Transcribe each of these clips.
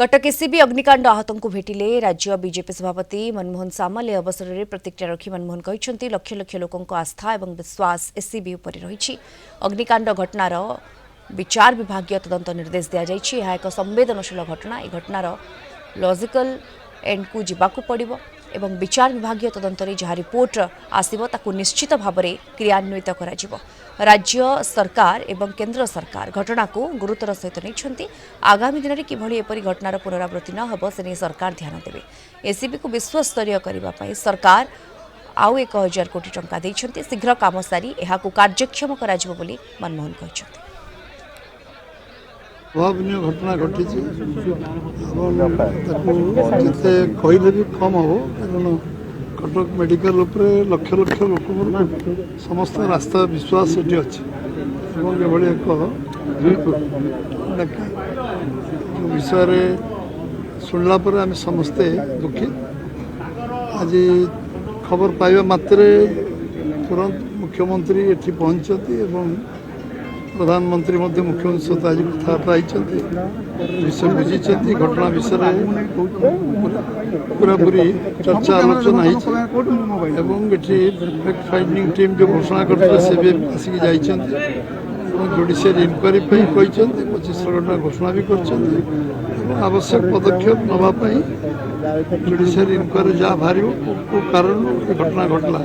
Cuttack ACB अग्निकांड आहतों को भेटिले राज्य बीजेपी सभापति मनमोहन सामल ए अवसर में प्रतिक्रिया रखी मनमोहन कहते लक्ष लक्ष लोकों आस्था और विश्वास एसीबी उपर रही। अग्निकांड घटनार विचार विभागीय तदंत निर्देश दि जाइए। यह एक संवेदनशील घटना। यह घटनार लॉजिकल एंड को जावाक पड़ो एवं विचार विभागीय तदंत जहाँ रिपोर्ट आसब ताकू निश्चित भाव में क्रियान्वित कर राज्य सरकार एवं केंद्र सरकार घटना को गुरुतर सहित नहीं। आगामी दिन में किभली एपरी घटनार पुनरावृत्ति न हो से सरकार ध्यान देवे। एसीबी को विश्वस्तरीय करने सरकार आउ 1000 कोटी टंका देइछन्ति। शीघ्र काम सारी यह कार्यक्षम कराजिबो बोली मनमोहन कहते। अभावनीय घटना घटी जिते कहले भी कम हम कारण कटक मेडिकल लक्ष लक्ष लोक समस्त रास्ता विश्वास ये अच्छे एक विषय शुणला आम समस्ते दुखित। आज खबर पाइबा मात्रे तुरंत मुख्यमंत्री ये पहुंचती एवं प्रधानमंत्री मुख्यमंत्री सहित आज कथबार्ता विषय बुझी घटना विषय पूरा पूरी चर्चा आलोचना होती। फैक्ट फाइंडिंग टीम जो घोषणा करते से भी आसिक जाइए जुडिशियल इनक्वारी कहते 25 घंटा घोषणा भी कर आवश्यक पदक्षेप नापी जुडिशियल इनक्वारी जहाँ बाहर कारण घटना घटला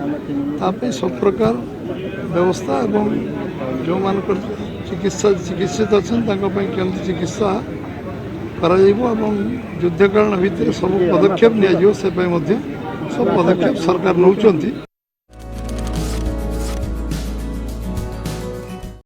सब प्रकार व्यवस्था एवं जो मान चिकित्सित अच्छा केमती चिकित्सा करा युद्धकालीन भितर सब पदक्षेप नि सब पदक्षेप सरकार नौकरी